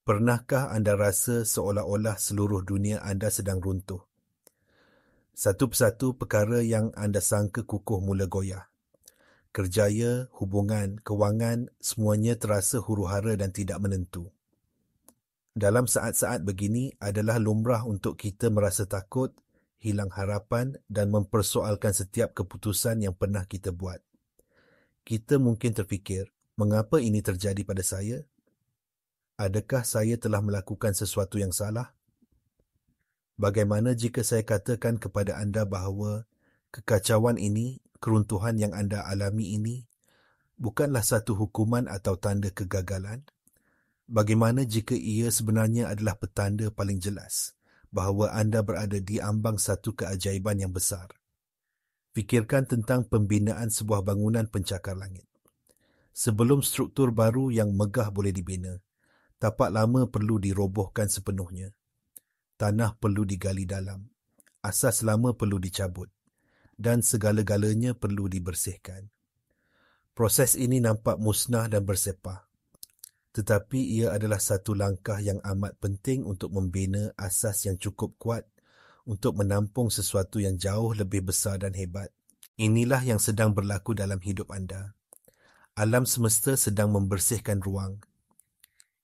Pernahkah anda rasa seolah-olah seluruh dunia anda sedang runtuh? Satu persatu perkara yang anda sangka kukuh mula goyah. Kerjaya, hubungan, kewangan, semuanya terasa huru-hara dan tidak menentu. Dalam saat-saat begini adalah lumrah untuk kita merasa takut, hilang harapan dan mempersoalkan setiap keputusan yang pernah kita buat. Kita mungkin terfikir, mengapa ini terjadi pada saya? Adakah saya telah melakukan sesuatu yang salah? Bagaimana jika saya katakan kepada anda bahawa kekacauan ini, keruntuhan yang anda alami ini, bukanlah satu hukuman atau tanda kegagalan? Bagaimana jika ia sebenarnya adalah petanda paling jelas bahawa anda berada di ambang satu keajaiban yang besar? Fikirkan tentang pembinaan sebuah bangunan pencakar langit. Sebelum struktur baru yang megah boleh dibina, tapak lama perlu dirobohkan sepenuhnya. Tanah perlu digali dalam, asas lama perlu dicabut, dan segala-galanya perlu dibersihkan. Proses ini nampak musnah dan bersepah, tetapi ia adalah satu langkah yang amat penting untuk membina asas yang cukup kuat untuk menampung sesuatu yang jauh lebih besar dan hebat. Inilah yang sedang berlaku dalam hidup anda. Alam semesta sedang membersihkan ruang.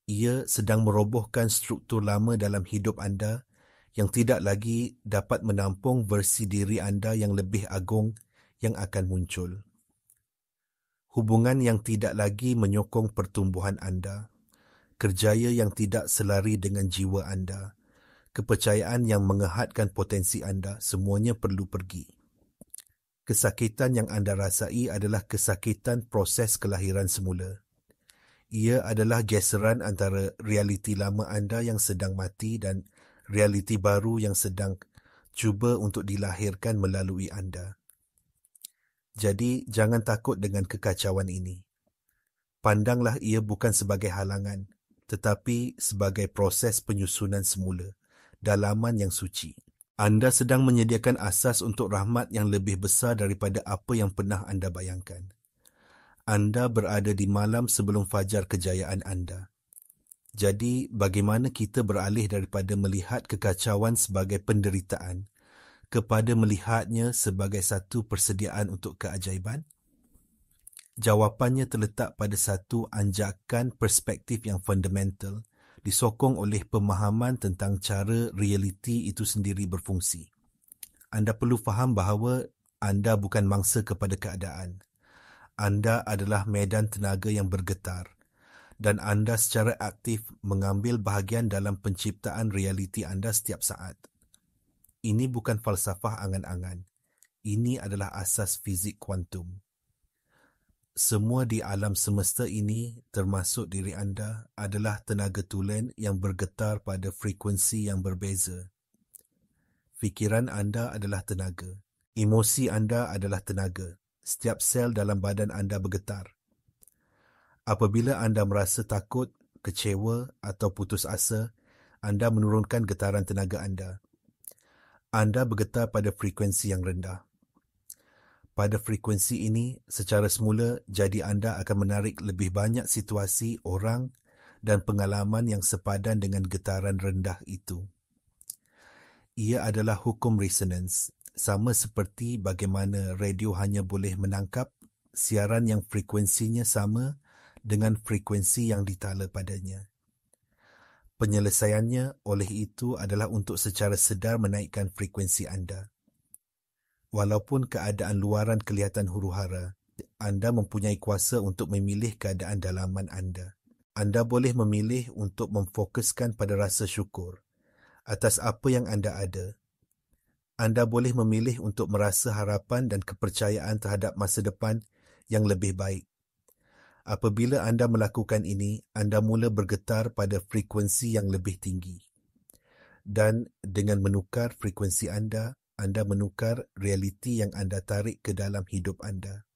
Ia sedang merobohkan struktur lama dalam hidup anda yang tidak lagi dapat menampung versi diri anda yang lebih agung yang akan muncul. Hubungan yang tidak lagi menyokong pertumbuhan anda, kerjaya yang tidak selari dengan jiwa anda, kepercayaan yang mengehadkan potensi anda, semuanya perlu pergi. Kesakitan yang anda rasai adalah kesakitan proses kelahiran semula. Ia adalah geseran antara realiti lama anda yang sedang mati dan realiti baru yang sedang cuba untuk dilahirkan melalui anda. Jadi, jangan takut dengan kekacauan ini. Pandanglah ia bukan sebagai halangan, tetapi sebagai proses penyusunan semula, dalaman yang suci. Anda sedang menyediakan asas untuk rahmat yang lebih besar daripada apa yang pernah anda bayangkan. Anda berada di malam sebelum fajar kejayaan anda. Jadi, bagaimana kita beralih daripada melihat kekacauan sebagai penderitaan kepada melihatnya sebagai satu persediaan untuk keajaiban? Jawapannya terletak pada satu anjakan perspektif yang fundamental, disokong oleh pemahaman tentang cara realiti itu sendiri berfungsi. Anda perlu faham bahawa anda bukan mangsa kepada keadaan. Anda adalah medan tenaga yang bergetar dan anda secara aktif mengambil bahagian dalam penciptaan realiti anda setiap saat. Ini bukan falsafah angan-angan. Ini adalah asas fizik kuantum. Semua di alam semesta ini, termasuk diri anda, adalah tenaga tulen yang bergetar pada frekuensi yang berbeza. Fikiran anda adalah tenaga. Emosi anda adalah tenaga. Setiap sel dalam badan anda bergetar. Apabila anda merasa takut, kecewa atau putus asa, anda menurunkan getaran tenaga anda. Anda bergetar pada frekuensi yang rendah. Pada frekuensi ini, secara semula, jadi anda akan menarik lebih banyak situasi, orang dan pengalaman yang sepadan dengan getaran rendah itu. Ia adalah hukum resonans, sama seperti bagaimana radio hanya boleh menangkap siaran yang frekuensinya sama dengan frekuensi yang ditala padanya. Penyelesaiannya oleh itu adalah untuk secara sedar menaikkan frekuensi anda. Walaupun keadaan luaran kelihatan huru-hara, anda mempunyai kuasa untuk memilih keadaan dalaman anda. Anda boleh memilih untuk memfokuskan pada rasa syukur atas apa yang anda ada. Anda boleh memilih untuk merasa harapan dan kepercayaan terhadap masa depan yang lebih baik. Apabila anda melakukan ini, anda mula bergetar pada frekuensi yang lebih tinggi. Dan dengan menukar frekuensi anda menukar realiti yang anda tarik ke dalam hidup anda.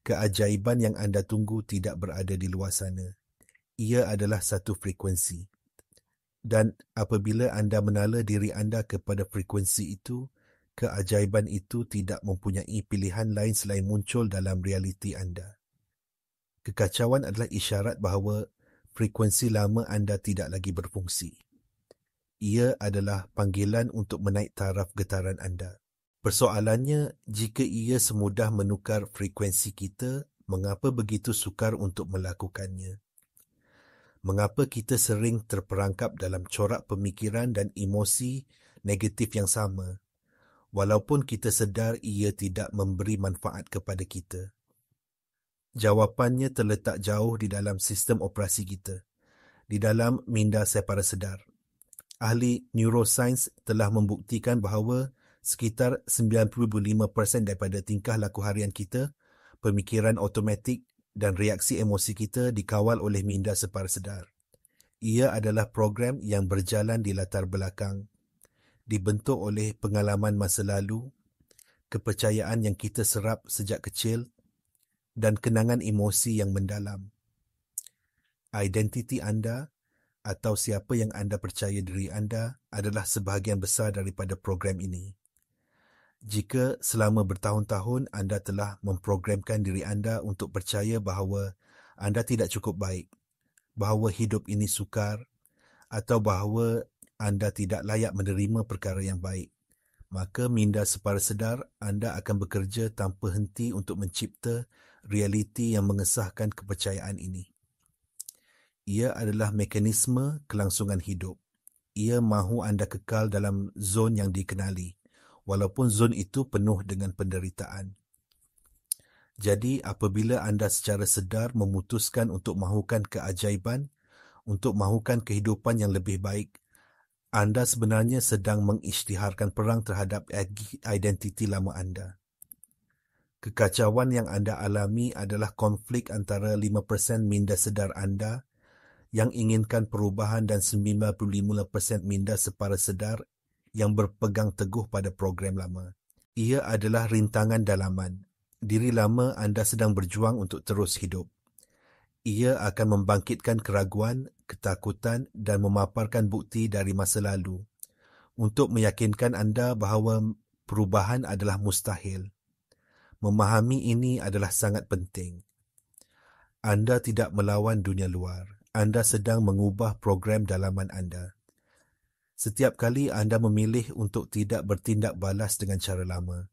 Keajaiban yang anda tunggu tidak berada di luar sana. Ia adalah satu frekuensi. Dan apabila anda menala diri anda kepada frekuensi itu, keajaiban itu tidak mempunyai pilihan lain selain muncul dalam realiti anda. Kekacauan adalah isyarat bahawa frekuensi lama anda tidak lagi berfungsi. Ia adalah panggilan untuk menaik taraf getaran anda. Persoalannya, jika ia semudah menukar frekuensi kita, mengapa begitu sukar untuk melakukannya? Mengapa kita sering terperangkap dalam corak pemikiran dan emosi negatif yang sama, walaupun kita sedar ia tidak memberi manfaat kepada kita? Jawapannya terletak jauh di dalam sistem operasi kita, di dalam minda separa sedar. Ahli neuroscience telah membuktikan bahawa sekitar 95% daripada tingkah laku harian kita, pemikiran automatik dan reaksi emosi kita dikawal oleh minda separa sedar. Ia adalah program yang berjalan di latar belakang, dibentuk oleh pengalaman masa lalu, kepercayaan yang kita serap sejak kecil, dan kenangan emosi yang mendalam. Identiti anda atau siapa yang anda percaya diri anda adalah sebahagian besar daripada program ini. Jika selama bertahun-tahun anda telah memprogramkan diri anda untuk percaya bahawa anda tidak cukup baik, bahawa hidup ini sukar, atau bahawa anda tidak layak menerima perkara yang baik, maka minda separa sedar anda akan bekerja tanpa henti untuk mencipta realiti yang mengesahkan kepercayaan ini. Ia adalah mekanisme kelangsungan hidup. Ia mahu anda kekal dalam zon yang dikenali, walaupun zon itu penuh dengan penderitaan. Jadi, apabila anda secara sedar memutuskan untuk mahukan keajaiban, untuk mahukan kehidupan yang lebih baik, anda sebenarnya sedang mengisytiharkan perang terhadap identiti lama anda. Kekacauan yang anda alami adalah konflik antara 5% minda sedar anda yang inginkan perubahan dan 95% minda separa sedar yang berpegang teguh pada program lama. Ia adalah rintangan dalaman. Diri lama anda sedang berjuang untuk terus hidup. Ia akan membangkitkan keraguan, ketakutan dan memaparkan bukti dari masa lalu untuk meyakinkan anda bahawa perubahan adalah mustahil. Memahami ini adalah sangat penting. Anda tidak melawan dunia luar. Anda sedang mengubah program dalaman anda. Setiap kali anda memilih untuk tidak bertindak balas dengan cara lama,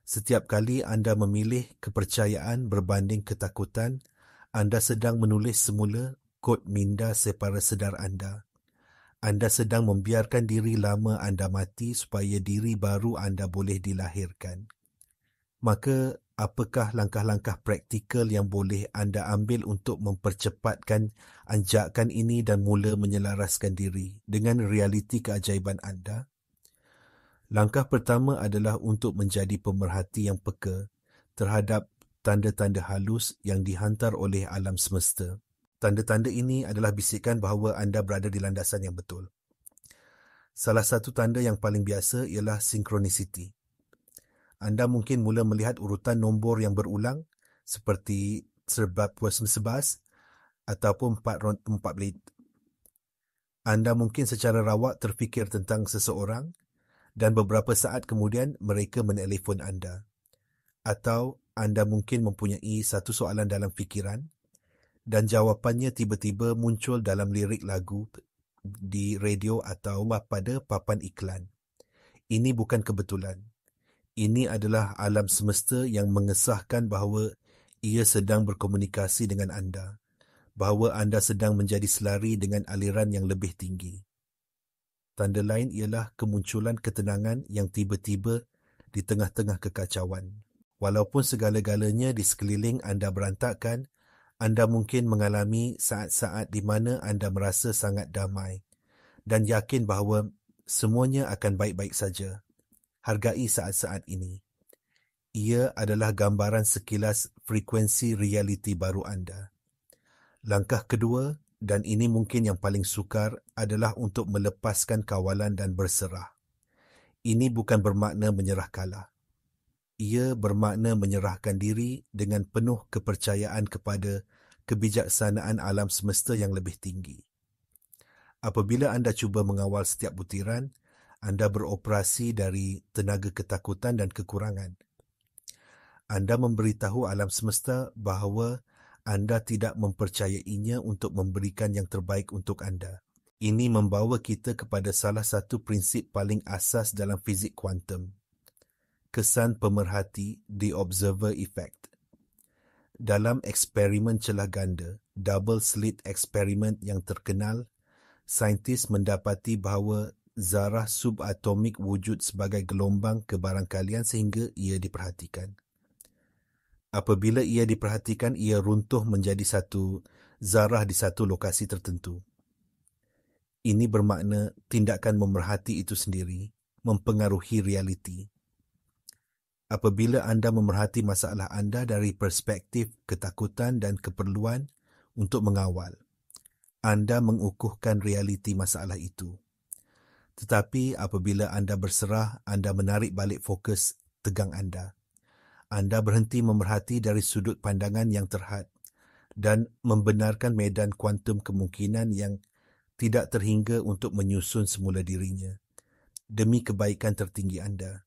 setiap kali anda memilih kepercayaan berbanding ketakutan, anda sedang menulis semula kod minda separa sedar anda. Anda sedang membiarkan diri lama anda mati supaya diri baru anda boleh dilahirkan. Maka, apakah langkah-langkah praktikal yang boleh anda ambil untuk mempercepatkan anjakan ini dan mula menyelaraskan diri dengan realiti keajaiban anda? Langkah pertama adalah untuk menjadi pemerhati yang peka terhadap tanda-tanda halus yang dihantar oleh alam semesta. Tanda-tanda ini adalah bisikan bahawa anda berada di landasan yang betul. Salah satu tanda yang paling biasa ialah sinkronisiti. Anda mungkin mula melihat urutan nombor yang berulang seperti sebab puas sebas ataupun 4 belit. Anda mungkin secara rawak terfikir tentang seseorang dan beberapa saat kemudian mereka menelefon anda. Atau anda mungkin mempunyai satu soalan dalam fikiran dan jawapannya tiba-tiba muncul dalam lirik lagu di radio atau pada papan iklan. Ini bukan kebetulan. Ini adalah alam semesta yang mengesahkan bahawa ia sedang berkomunikasi dengan anda, bahawa anda sedang menjadi selari dengan aliran yang lebih tinggi. Tanda lain ialah kemunculan ketenangan yang tiba-tiba di tengah-tengah kekacauan. Walaupun segala-galanya di sekeliling anda berantakan, anda mungkin mengalami saat-saat di mana anda merasa sangat damai dan yakin bahawa semuanya akan baik-baik saja. Hargai saat-saat ini. Ia adalah gambaran sekilas frekuensi realiti baru anda. Langkah kedua, dan ini mungkin yang paling sukar, adalah untuk melepaskan kawalan dan berserah. Ini bukan bermakna menyerah kalah. Ia bermakna menyerahkan diri dengan penuh kepercayaan kepada kebijaksanaan alam semesta yang lebih tinggi. Apabila anda cuba mengawal setiap butiran, anda beroperasi dari tenaga ketakutan dan kekurangan. Anda memberitahu alam semesta bahawa anda tidak mempercayainya untuk memberikan yang terbaik untuk anda. Ini membawa kita kepada salah satu prinsip paling asas dalam fizik kuantum. Kesan pemerhati, the observer effect. Dalam eksperimen celah ganda, double slit eksperimen yang terkenal, saintis mendapati bahawa zarah subatomik wujud sebagai gelombang kebarangkalian sehingga ia diperhatikan. Apabila ia diperhatikan, ia runtuh menjadi satu zarah di satu lokasi tertentu. Ini bermakna tindakan memerhati itu sendiri mempengaruhi realiti. Apabila anda memerhati masalah anda dari perspektif ketakutan dan keperluan untuk mengawal, anda mengukuhkan realiti masalah itu. Tetapi apabila anda berserah, anda menarik balik fokus tegang anda. Anda berhenti memerhati dari sudut pandangan yang terhad dan membenarkan medan kuantum kemungkinan yang tidak terhingga untuk menyusun semula dirinya demi kebaikan tertinggi anda.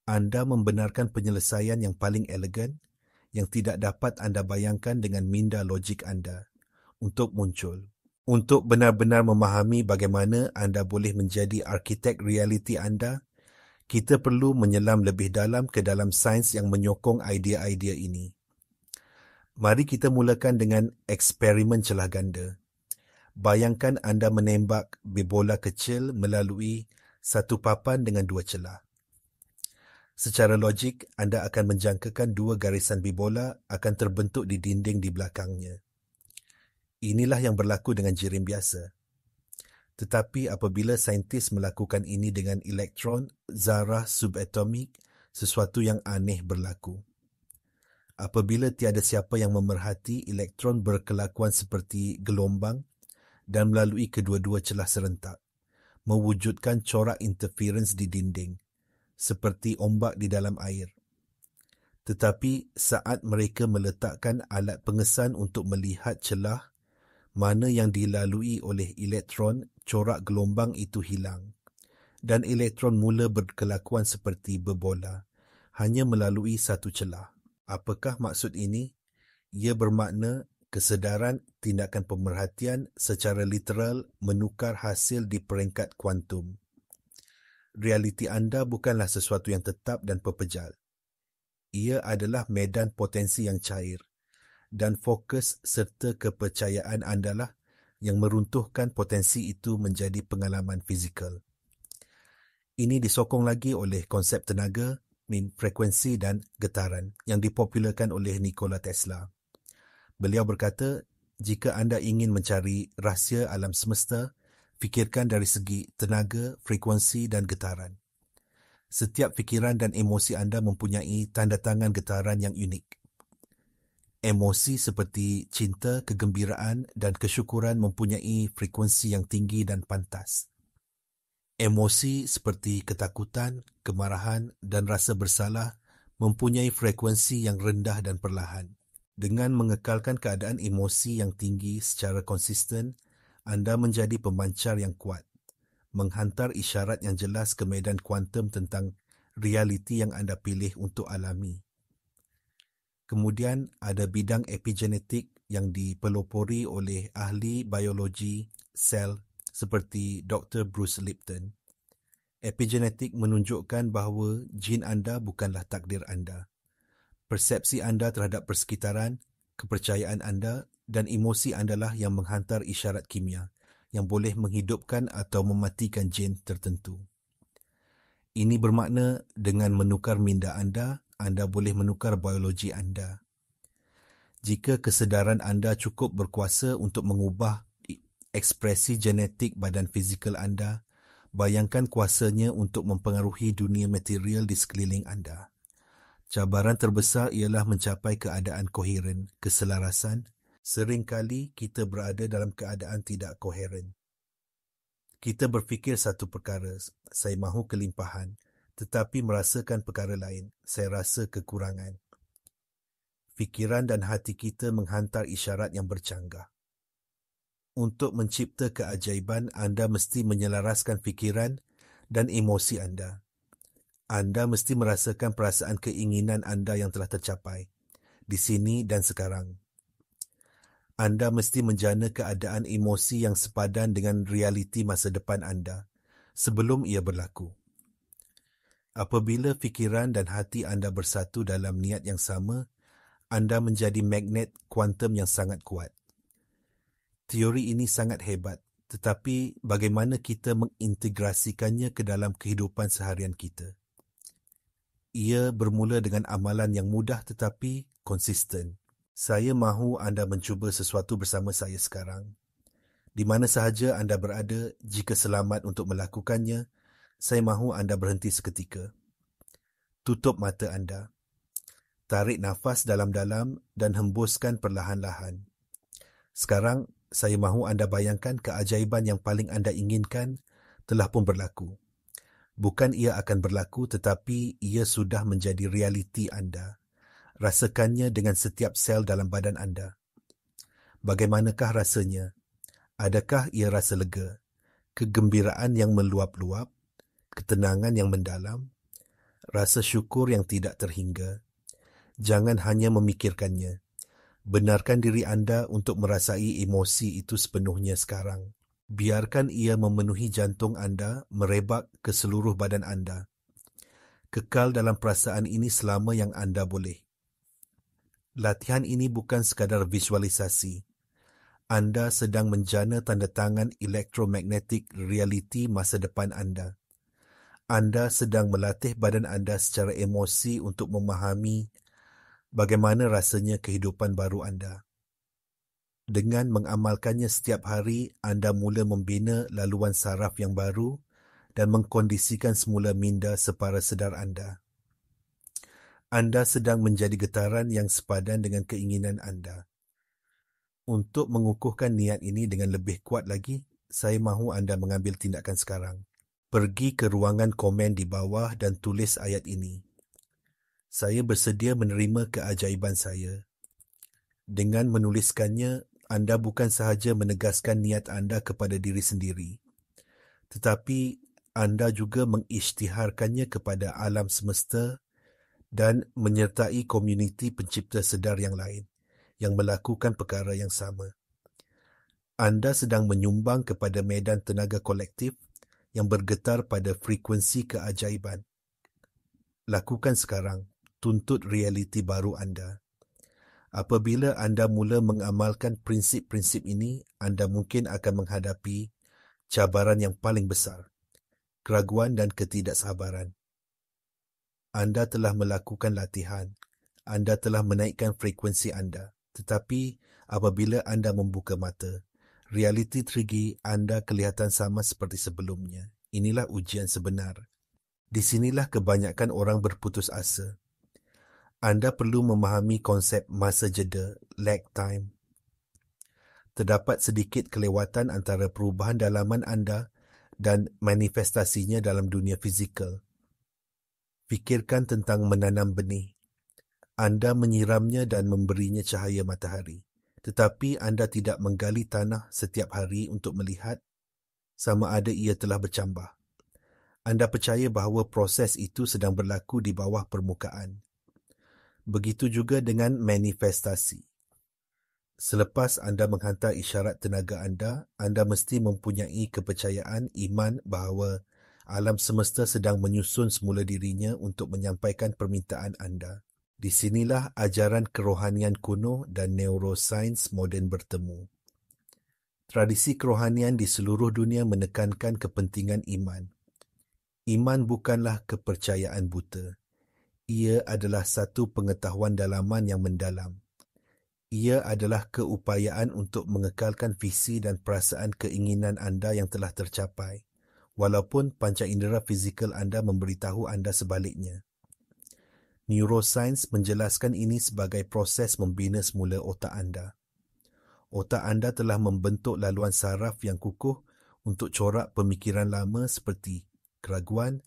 Anda membenarkan penyelesaian yang paling elegan yang tidak dapat anda bayangkan dengan minda logik anda untuk muncul. Untuk benar-benar memahami bagaimana anda boleh menjadi arkitek realiti anda, kita perlu menyelam lebih dalam ke dalam sains yang menyokong idea-idea ini. Mari kita mulakan dengan eksperimen celah ganda. Bayangkan anda menembak bola kecil melalui satu papan dengan dua celah. Secara logik, anda akan menjangkakan dua garisan bibola akan terbentuk di dinding di belakangnya. Inilah yang berlaku dengan jirim biasa. Tetapi apabila saintis melakukan ini dengan elektron zarah subatomik, sesuatu yang aneh berlaku. Apabila tiada siapa yang memerhati, elektron berkelakuan seperti gelombang dan melalui kedua-dua celah serentak, mewujudkan corak interference di dinding, seperti ombak di dalam air. Tetapi saat mereka meletakkan alat pengesan untuk melihat celah mana yang dilalui oleh elektron, corak gelombang itu hilang dan elektron mula berkelakuan seperti berbola, hanya melalui satu celah. Apakah maksud ini? Ia bermakna kesedaran tindakan pemerhatian secara literal menukar hasil di peringkat kuantum. Realiti anda bukanlah sesuatu yang tetap dan pepejal. Ia adalah medan potensi yang cair, dan fokus serta kepercayaan anda lah yang meruntuhkan potensi itu menjadi pengalaman fizikal. Ini disokong lagi oleh konsep tenaga, frekuensi dan getaran yang dipopularkan oleh Nikola Tesla. Beliau berkata, jika anda ingin mencari rahsia alam semesta, fikirkan dari segi tenaga, frekuensi dan getaran. Setiap fikiran dan emosi anda mempunyai tanda tangan getaran yang unik. Emosi seperti cinta, kegembiraan dan kesyukuran mempunyai frekuensi yang tinggi dan pantas. Emosi seperti ketakutan, kemarahan dan rasa bersalah mempunyai frekuensi yang rendah dan perlahan. Dengan mengekalkan keadaan emosi yang tinggi secara konsisten, anda menjadi pemancar yang kuat, menghantar isyarat yang jelas ke medan kuantum tentang realiti yang anda pilih untuk alami. Kemudian ada bidang epigenetik yang dipelopori oleh ahli biologi sel seperti Dr. Bruce Lipton. Epigenetik menunjukkan bahawa jin anda bukanlah takdir anda. Persepsi anda terhadap persekitaran, kepercayaan anda dan emosi anda lah yang menghantar isyarat kimia yang boleh menghidupkan atau mematikan jin tertentu. Ini bermakna dengan menukar minda anda boleh menukar biologi anda. Jika kesedaran anda cukup berkuasa untuk mengubah ekspresi genetik badan fizikal anda, bayangkan kuasanya untuk mempengaruhi dunia material di sekeliling anda. Cabaran terbesar ialah mencapai keadaan koheren, keselarasan. Seringkali kita berada dalam keadaan tidak koheren. Kita berfikir satu perkara, saya mahu kelimpahan, tetapi merasakan perkara lain, saya rasa kekurangan. Fikiran dan hati kita menghantar isyarat yang bercanggah. Untuk mencipta keajaiban, anda mesti menyelaraskan fikiran dan emosi anda. Anda mesti merasakan perasaan keinginan anda yang telah tercapai di sini dan sekarang. Anda mesti menjana keadaan emosi yang sepadan dengan realiti masa depan anda sebelum ia berlaku. Apabila fikiran dan hati anda bersatu dalam niat yang sama, anda menjadi magnet kuantum yang sangat kuat. Teori ini sangat hebat, tetapi bagaimana kita mengintegrasikannya ke dalam kehidupan seharian kita? Ia bermula dengan amalan yang mudah tetapi konsisten. Saya mahu anda mencuba sesuatu bersama saya sekarang. Di mana sahaja anda berada, jika selamat untuk melakukannya, saya mahu anda berhenti seketika. Tutup mata anda. Tarik nafas dalam-dalam dan hembuskan perlahan-lahan. Sekarang, saya mahu anda bayangkan keajaiban yang paling anda inginkan telah pun berlaku. Bukan ia akan berlaku, tetapi ia sudah menjadi realiti anda. Rasakannya dengan setiap sel dalam badan anda. Bagaimanakah rasanya? Adakah ia rasa lega? Kegembiraan yang meluap-luap? Ketenangan yang mendalam? Rasa syukur yang tidak terhingga? Jangan hanya memikirkannya. Benarkan diri anda untuk merasai emosi itu sepenuhnya sekarang. Biarkan ia memenuhi jantung anda, merebak ke seluruh badan anda. Kekal dalam perasaan ini selama yang anda boleh. Latihan ini bukan sekadar visualisasi. Anda sedang menjana tanda tangan elektromagnetik realiti masa depan anda. Anda sedang melatih badan anda secara emosi untuk memahami bagaimana rasanya kehidupan baru anda. Dengan mengamalkannya setiap hari, anda mula membina laluan saraf yang baru dan mengkondisikan semula minda separa sedar anda. Anda sedang menjadi getaran yang sepadan dengan keinginan anda. Untuk mengukuhkan niat ini dengan lebih kuat lagi, saya mahu anda mengambil tindakan sekarang. Pergi ke ruangan komen di bawah dan tulis ayat ini. Saya bersedia menerima keajaiban saya. Dengan menuliskannya, anda bukan sahaja menegaskan niat anda kepada diri sendiri, tetapi anda juga mengisytiharkannya kepada alam semesta dan menyertai komuniti pencipta sedar yang lain yang melakukan perkara yang sama. Anda sedang menyumbang kepada medan tenaga kolektif yang bergetar pada frekuensi keajaiban. Lakukan sekarang, tuntut realiti baru anda. Apabila anda mula mengamalkan prinsip-prinsip ini, anda mungkin akan menghadapi cabaran yang paling besar, keraguan dan ketidaksabaran. Anda telah melakukan latihan, anda telah menaikkan frekuensi anda, tetapi apabila anda membuka mata, realiti terigi anda kelihatan sama seperti sebelumnya. Inilah ujian sebenar. Di sinilah kebanyakan orang berputus asa. Anda perlu memahami konsep masa jeda, lag time. Terdapat sedikit kelewatan antara perubahan dalaman anda dan manifestasinya dalam dunia fizikal. Fikirkan tentang menanam benih. Anda menyiramnya dan memberinya cahaya matahari. Tetapi anda tidak menggali tanah setiap hari untuk melihat sama ada ia telah bercambah. Anda percaya bahawa proses itu sedang berlaku di bawah permukaan. Begitu juga dengan manifestasi. Selepas anda menghantar isyarat tenaga anda mesti mempunyai kepercayaan iman bahawa alam semesta sedang menyusun semula dirinya untuk menyampaikan permintaan anda. Di sinilah ajaran kerohanian kuno dan neurosains moden bertemu. Tradisi kerohanian di seluruh dunia menekankan kepentingan iman. Iman bukanlah kepercayaan buta. Ia adalah satu pengetahuan dalaman yang mendalam. Ia adalah keupayaan untuk mengekalkan visi dan perasaan keinginan anda yang telah tercapai, walaupun panca indera fizikal anda memberitahu anda sebaliknya. Neuroscience menjelaskan ini sebagai proses membina semula otak anda. Otak anda telah membentuk laluan saraf yang kukuh untuk corak pemikiran lama seperti keraguan,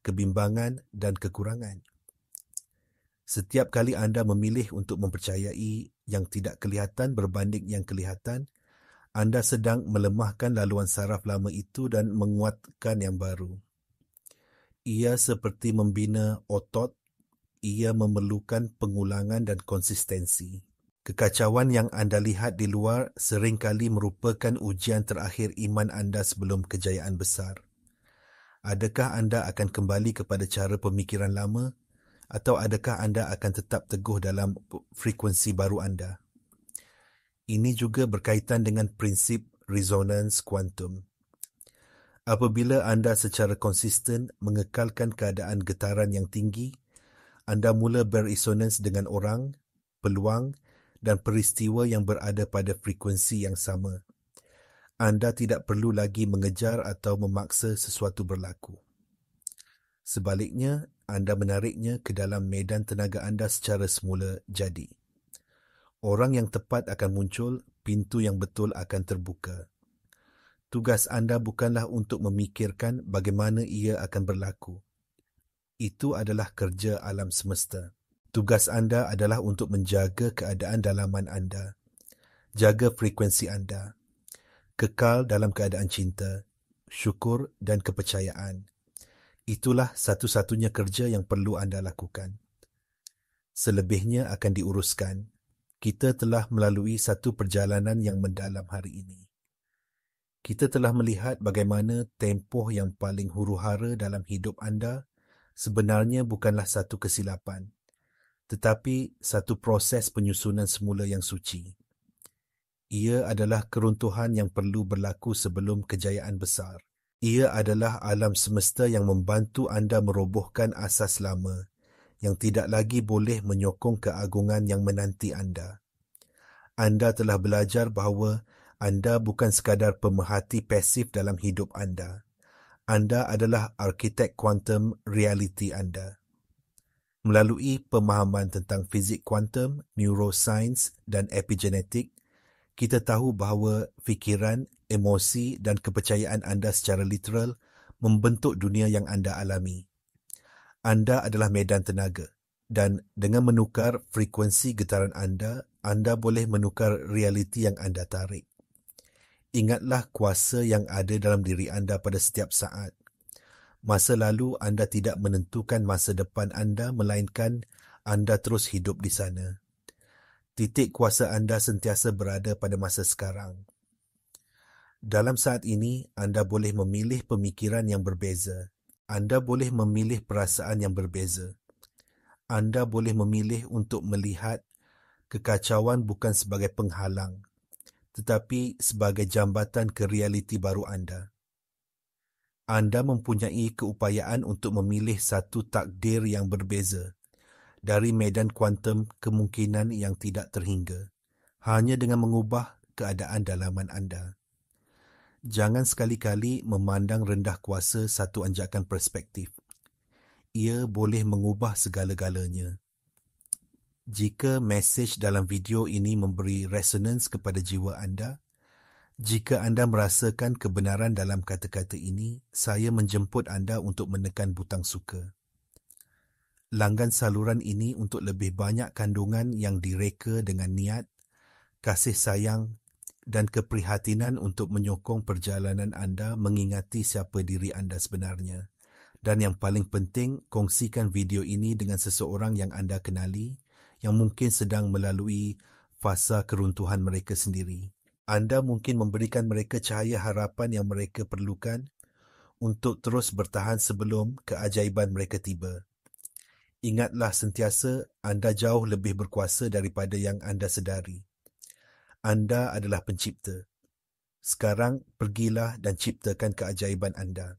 kebimbangan dan kekurangan. Setiap kali anda memilih untuk mempercayai yang tidak kelihatan berbanding yang kelihatan, anda sedang melemahkan laluan saraf lama itu dan menguatkan yang baru. Ia seperti membina otot. ia memerlukan pengulangan dan konsistensi. Kekacauan yang anda lihat di luar seringkali merupakan ujian terakhir iman anda sebelum kejayaan besar. Adakah anda akan kembali kepada cara pemikiran lama atau adakah anda akan tetap teguh dalam frekuensi baru anda? Ini juga berkaitan dengan prinsip resonance kuantum. Apabila anda secara konsisten mengekalkan keadaan getaran yang tinggi, anda mula beresonans dengan orang, peluang dan peristiwa yang berada pada frekuensi yang sama. Anda tidak perlu lagi mengejar atau memaksa sesuatu berlaku. Sebaliknya, anda menariknya ke dalam medan tenaga anda secara semula jadi. Orang yang tepat akan muncul, pintu yang betul akan terbuka. Tugas anda bukanlah untuk memikirkan bagaimana ia akan berlaku. Itu adalah kerja alam semesta. Tugas anda adalah untuk menjaga keadaan dalaman anda. Jaga frekuensi anda. Kekal dalam keadaan cinta, syukur dan kepercayaan. Itulah satu-satunya kerja yang perlu anda lakukan. Selebihnya akan diuruskan. Kita telah melalui satu perjalanan yang mendalam hari ini. Kita telah melihat bagaimana tempoh yang paling huru-hara dalam hidup anda sebenarnya bukanlah satu kesilapan, tetapi satu proses penyusunan semula yang suci. Ia adalah keruntuhan yang perlu berlaku sebelum kejayaan besar. Ia adalah alam semesta yang membantu anda merobohkan asas lama yang tidak lagi boleh menyokong keagungan yang menanti anda. Anda telah belajar bahawa anda bukan sekadar pemerhati pasif dalam hidup anda. Anda adalah arkitek kuantum realiti anda. Melalui pemahaman tentang fizik kuantum, neuroscience dan epigenetik, kita tahu bahawa fikiran, emosi dan kepercayaan anda secara literal membentuk dunia yang anda alami. Anda adalah medan tenaga dan dengan menukar frekuensi getaran anda boleh menukar realiti yang anda tarik. Ingatlah kuasa yang ada dalam diri anda pada setiap saat. Masa lalu anda tidak menentukan masa depan anda melainkan anda terus hidup di sana. Titik kuasa anda sentiasa berada pada masa sekarang. Dalam saat ini, anda boleh memilih pemikiran yang berbeza. Anda boleh memilih perasaan yang berbeza. Anda boleh memilih untuk melihat kekacauan bukan sebagai penghalang, tetapi sebagai jambatan ke realiti baru anda. Anda mempunyai keupayaan untuk memilih satu takdir yang berbeza dari medan kuantum kemungkinan yang tidak terhingga, hanya dengan mengubah keadaan dalaman anda. Jangan sekali-kali memandang rendah kuasa satu anjakan perspektif. Ia boleh mengubah segala-galanya. Jika mesej dalam video ini memberi resonans kepada jiwa anda, jika anda merasakan kebenaran dalam kata-kata ini, saya menjemput anda untuk menekan butang suka. Langgan saluran ini untuk lebih banyak kandungan yang direka dengan niat, kasih sayang dan keprihatinan untuk menyokong perjalanan anda mengingati siapa diri anda sebenarnya. Dan yang paling penting, kongsikan video ini dengan seseorang yang anda kenali yang mungkin sedang melalui fasa keruntuhan mereka sendiri. Anda mungkin memberikan mereka cahaya harapan yang mereka perlukan untuk terus bertahan sebelum keajaiban mereka tiba. Ingatlah sentiasa anda jauh lebih berkuasa daripada yang anda sedari. Anda adalah pencipta. Sekarang pergilah dan ciptakan keajaiban anda.